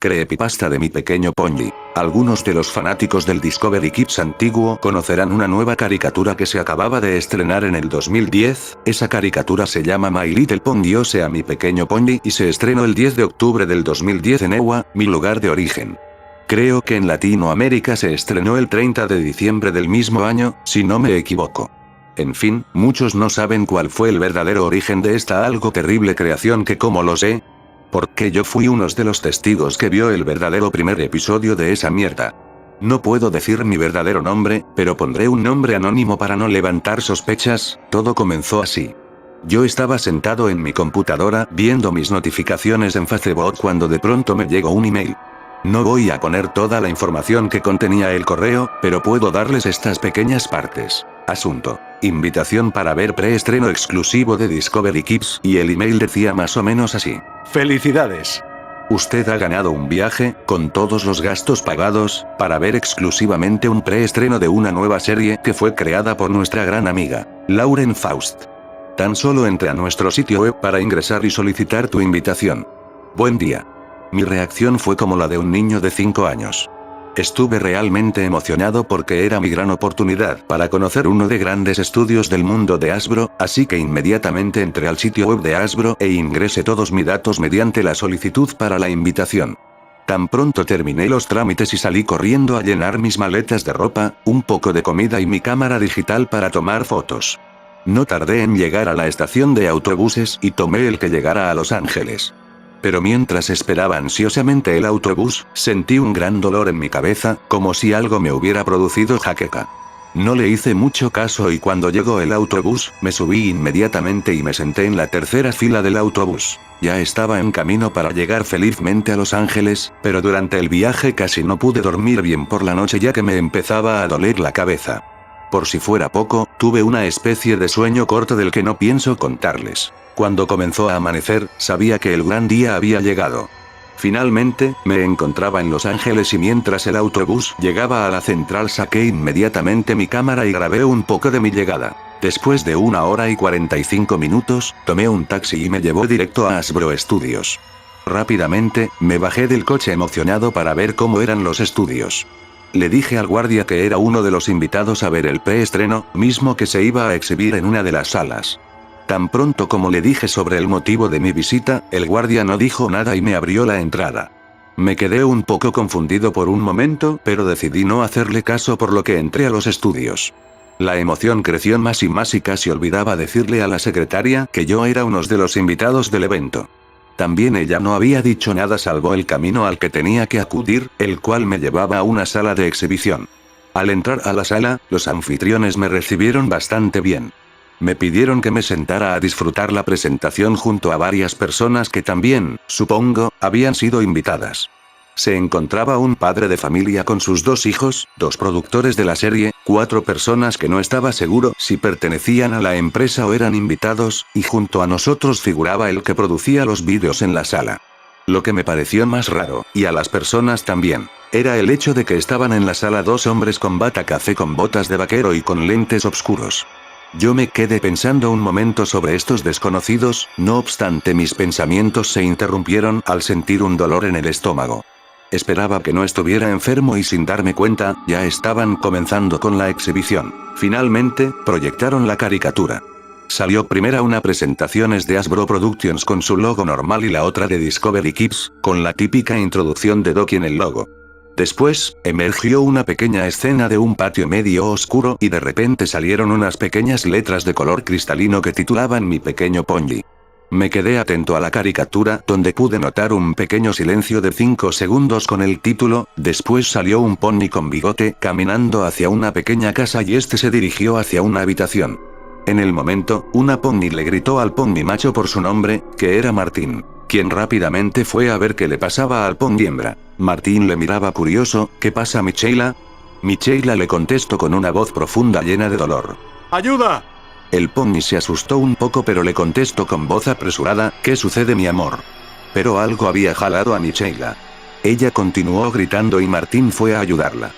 Creepypasta de mi pequeño pony. Algunos de los fanáticos del Discovery Kids antiguo conocerán una nueva caricatura que se acababa de estrenar en el 2010, esa caricatura se llama My Little Pony, o sea mi pequeño pony, y se estrenó el 10 de octubre del 2010 en Ewa, mi lugar de origen. Creo que en Latinoamérica se estrenó el 30 de diciembre del mismo año, si no me equivoco. En fin, muchos no saben cuál fue el verdadero origen de esta algo terrible creación que, como lo sé, porque yo fui uno de los testigos que vio el verdadero primer episodio de esa mierda. No puedo decir mi verdadero nombre, pero pondré un nombre anónimo para no levantar sospechas. Todo comenzó así. Yo estaba sentado en mi computadora viendo mis notificaciones en Facebook cuando de pronto me llegó un email. No voy a poner toda la información que contenía el correo, pero puedo darles estas pequeñas partes. Asunto: invitación para ver preestreno exclusivo de Discovery Kids, y el email decía más o menos así: ¡Felicidades! Usted ha ganado un viaje, con todos los gastos pagados, para ver exclusivamente un preestreno de una nueva serie que fue creada por nuestra gran amiga, Lauren Faust. Tan solo entre a nuestro sitio web para ingresar y solicitar tu invitación. Buen día. Mi reacción fue como la de un niño de 5 años. Estuve realmente emocionado porque era mi gran oportunidad para conocer uno de grandes estudios del mundo de Hasbro, así que inmediatamente entré al sitio web de Hasbro e ingresé todos mis datos mediante la solicitud para la invitación. Tan pronto terminé los trámites y salí corriendo a llenar mis maletas de ropa, un poco de comida y mi cámara digital para tomar fotos. No tardé en llegar a la estación de autobuses y tomé el que llegara a Los Ángeles. Pero mientras esperaba ansiosamente el autobús, sentí un gran dolor en mi cabeza, como si algo me hubiera producido jaqueca. No le hice mucho caso y cuando llegó el autobús, me subí inmediatamente y me senté en la tercera fila del autobús. Ya estaba en camino para llegar felizmente a Los Ángeles, pero durante el viaje casi no pude dormir bien por la noche ya que me empezaba a doler la cabeza. Por si fuera poco, tuve una especie de sueño corto del que no pienso contarles. Cuando comenzó a amanecer, sabía que el gran día había llegado. Finalmente, me encontraba en Los Ángeles y mientras el autobús llegaba a la central saqué inmediatamente mi cámara y grabé un poco de mi llegada. Después de 1 hora y 45 minutos, tomé un taxi y me llevó directo a Hasbro Studios. Rápidamente, me bajé del coche emocionado para ver cómo eran los estudios. Le dije al guardia que era uno de los invitados a ver el preestreno, mismo que se iba a exhibir en una de las salas. Tan pronto como le dije sobre el motivo de mi visita, el guardia no dijo nada y me abrió la entrada. Me quedé un poco confundido por un momento, pero decidí no hacerle caso por lo que entré a los estudios. La emoción creció más y casi olvidaba decirle a la secretaria que yo era uno de los invitados del evento. También ella no había dicho nada salvo el camino al que tenía que acudir, el cual me llevaba a una sala de exhibición. Al entrar a la sala, los anfitriones me recibieron bastante bien. Me pidieron que me sentara a disfrutar la presentación junto a varias personas que también, supongo, habían sido invitadas. Se encontraba un padre de familia con sus 2 hijos, 2 productores de la serie, 4 personas que no estaba seguro si pertenecían a la empresa o eran invitados, y junto a nosotros figuraba el que producía los vídeos en la sala. Lo que me pareció más raro, y a las personas también, era el hecho de que estaban en la sala 2 hombres con bata café con botas de vaquero y con lentes oscuros. Yo me quedé pensando un momento sobre estos desconocidos, no obstante mis pensamientos se interrumpieron al sentir un dolor en el estómago. Esperaba que no estuviera enfermo y sin darme cuenta, ya estaban comenzando con la exhibición. Finalmente, proyectaron la caricatura. Salió primero una presentación de Hasbro Productions con su logo normal y la otra de Discovery Kids, con la típica introducción de Doki en el logo. Después, emergió una pequeña escena de un patio medio oscuro y de repente salieron unas pequeñas letras de color cristalino que titulaban Mi pequeño pony. Me quedé atento a la caricatura, donde pude notar un pequeño silencio de 5 segundos con el título. Después salió un pony con bigote caminando hacia una pequeña casa y este se dirigió hacia una habitación. En el momento, una pony le gritó al pony macho por su nombre, que era Martín, quien rápidamente fue a ver qué le pasaba al pony hembra. Martín le miraba curioso. ¿Qué pasa, Michaela? Michaela le contestó con una voz profunda llena de dolor. ¡Ayuda! El pony se asustó un poco pero le contestó con voz apresurada, ¿qué sucede, mi amor? Pero algo había jalado a Michaela. Ella continuó gritando y Martín fue a ayudarla.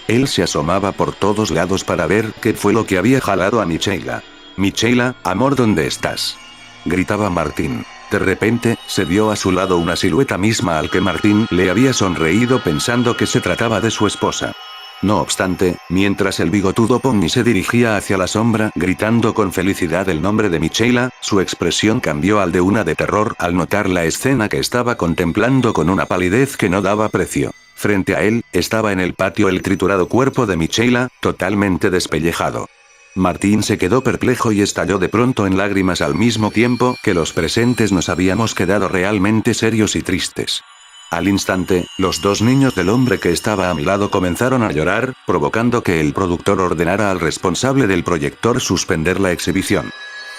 Él se asomaba por todos lados para ver qué fue lo que había jalado a Michaela. Michaela, amor, ¿dónde estás? Gritaba Martín. De repente, se vio a su lado una silueta misma al que Martín le había sonreído pensando que se trataba de su esposa. No obstante, mientras el bigotudo Pony se dirigía hacia la sombra gritando con felicidad el nombre de Michaela, su expresión cambió al de una de terror al notar la escena que estaba contemplando con una palidez que no daba precio. Frente a él, estaba en el patio el triturado cuerpo de Michaela, totalmente despellejado. Martín se quedó perplejo y estalló de pronto en lágrimas al mismo tiempo que los presentes nos habíamos quedado realmente serios y tristes. Al instante, los dos niños del hombre que estaba a mi lado comenzaron a llorar, provocando que el productor ordenara al responsable del proyector suspender la exhibición.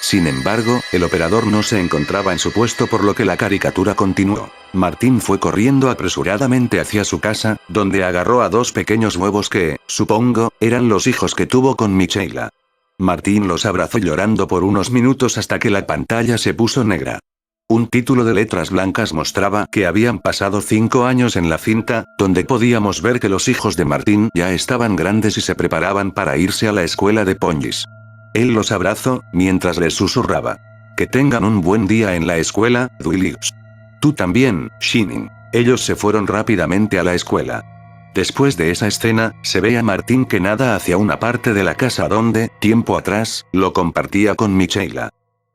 Sin embargo, el operador no se encontraba en su puesto por lo que la caricatura continuó. Martín fue corriendo apresuradamente hacia su casa, donde agarró a dos pequeños huevos que, supongo, eran los hijos que tuvo con Michaela. Martín los abrazó llorando por unos minutos hasta que la pantalla se puso negra. Un título de letras blancas mostraba que habían pasado 5 años en la cinta, donde podíamos ver que los hijos de Martín ya estaban grandes y se preparaban para irse a la escuela de Pongis. Él los abrazó, mientras les susurraba. Que tengan un buen día en la escuela, Duilix. Tú también, Shinin. Ellos se fueron rápidamente a la escuela. Después de esa escena, se ve a Martín que nada hacia una parte de la casa donde, tiempo atrás, lo compartía con Michaela.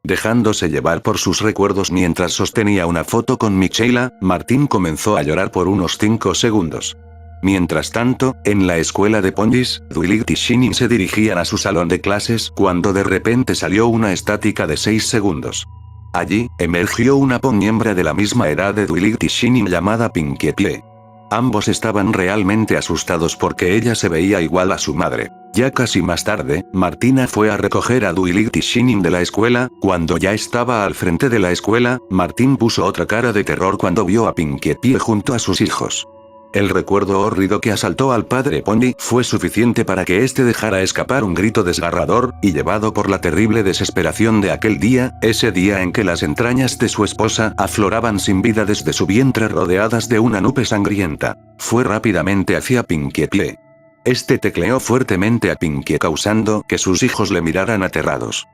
Dejándose llevar por sus recuerdos mientras sostenía una foto con Michaela, Martín comenzó a llorar por unos 5 segundos. Mientras tanto, en la escuela de Pongis, Duilix y Shinin se dirigían a su salón de clases cuando de repente salió una estática de 6 segundos. Allí, emergió una Pony hembra de la misma edad de Duilix y Shinin llamada Pinkie Pie. Ambos estaban realmente asustados porque ella se veía igual a su madre. Ya casi más tarde, Martina fue a recoger a Duilix y Shinin de la escuela. Cuando ya estaba al frente de la escuela, Martín puso otra cara de terror cuando vio a Pinkie Pie junto a sus hijos. El recuerdo hórrido que asaltó al padre Pony fue suficiente para que éste dejara escapar un grito desgarrador, y llevado por la terrible desesperación de aquel día, ese día en que las entrañas de su esposa afloraban sin vida desde su vientre rodeadas de una nube sangrienta, fue rápidamente hacia Pinkie Pie. Este tecleó fuertemente a Pinkie causando que sus hijos le miraran aterrados.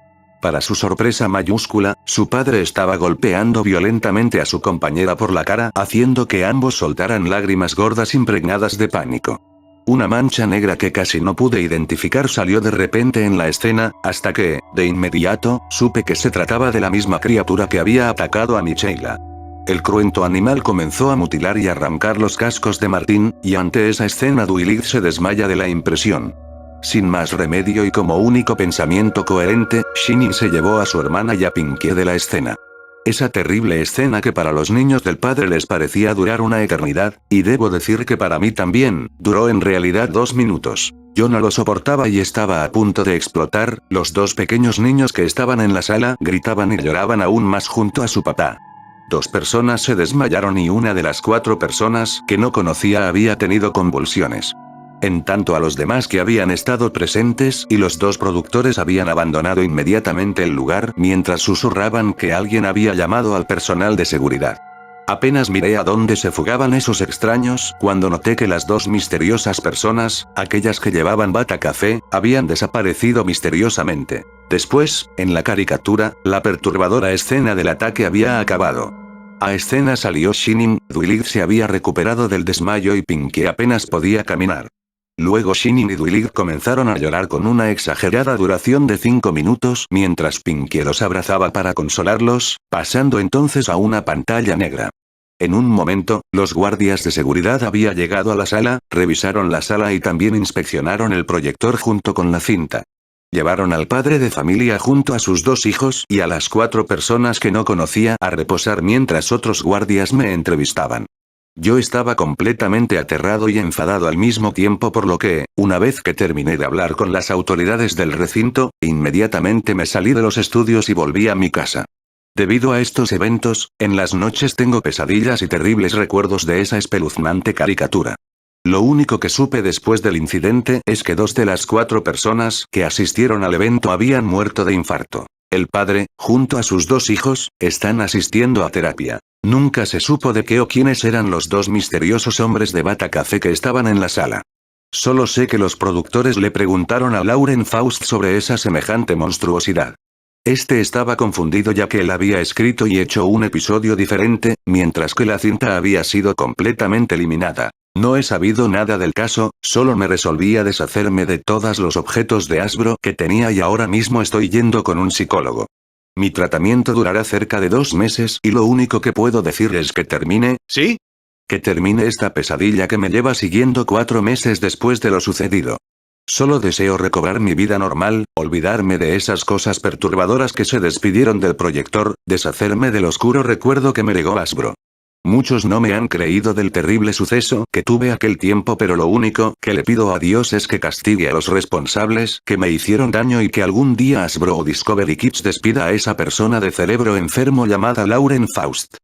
Para su sorpresa mayúscula, su padre estaba golpeando violentamente a su compañera por la cara, haciendo que ambos soltaran lágrimas gordas impregnadas de pánico. Una mancha negra que casi no pude identificar salió de repente en la escena, hasta que, de inmediato, supe que se trataba de la misma criatura que había atacado a Michaela. El cruento animal comenzó a mutilar y arrancar los cascos de Martín, y ante esa escena Duilix se desmaya de la impresión. Sin más remedio y como único pensamiento coherente, Shinin se llevó a su hermana y a Pinkie de la escena. Esa terrible escena que para los niños del padre les parecía durar una eternidad, y debo decir que para mí también, duró en realidad 2 minutos. Yo no lo soportaba y estaba a punto de explotar. Los dos pequeños niños que estaban en la sala gritaban y lloraban aún más junto a su papá. 2 personas se desmayaron y una de las 4 personas que no conocía había tenido convulsiones. En tanto a los demás que habían estado presentes y los 2 productores habían abandonado inmediatamente el lugar mientras susurraban que alguien había llamado al personal de seguridad. Apenas miré a dónde se fugaban esos extraños cuando noté que las 2 misteriosas personas, aquellas que llevaban bata café, habían desaparecido misteriosamente. Después, en la caricatura, la perturbadora escena del ataque había acabado. A escena salió Shinin, Duilix se había recuperado del desmayo y Pinkie apenas podía caminar. Luego Shinin y Duilix comenzaron a llorar con una exagerada duración de 5 minutos mientras Pinkie los abrazaba para consolarlos, pasando entonces a una pantalla negra. En un momento, los guardias de seguridad habían llegado a la sala, revisaron la sala y también inspeccionaron el proyector junto con la cinta. Llevaron al padre de familia junto a sus 2 hijos y a las 4 personas que no conocía a reposar mientras otros guardias me entrevistaban. Yo estaba completamente aterrado y enfadado al mismo tiempo por lo que, una vez que terminé de hablar con las autoridades del recinto, inmediatamente me salí de los estudios y volví a mi casa. Debido a estos eventos, en las noches tengo pesadillas y terribles recuerdos de esa espeluznante caricatura. Lo único que supe después del incidente es que 2 de las 4 personas que asistieron al evento habían muerto de infarto. El padre, junto a sus 2 hijos, están asistiendo a terapia. Nunca se supo de qué o quiénes eran los 2 misteriosos hombres de bata café que estaban en la sala. Solo sé que los productores le preguntaron a Lauren Faust sobre esa semejante monstruosidad. Este estaba confundido ya que él había escrito y hecho un episodio diferente, mientras que la cinta había sido completamente eliminada. No he sabido nada del caso, solo me resolví a deshacerme de todos los objetos de Hasbro que tenía y ahora mismo estoy yendo con un psicólogo. Mi tratamiento durará cerca de 2 meses y lo único que puedo decir es que termine, ¿sí? Que termine esta pesadilla que me lleva siguiendo 4 meses después de lo sucedido. Solo deseo recobrar mi vida normal, olvidarme de esas cosas perturbadoras que se despidieron del proyector, deshacerme del oscuro recuerdo que me legó Hasbro. Muchos no me han creído del terrible suceso que tuve aquel tiempo, pero lo único que le pido a Dios es que castigue a los responsables que me hicieron daño y que algún día Hasbro o Discovery Kids despida a esa persona de cerebro enfermo llamada Lauren Faust.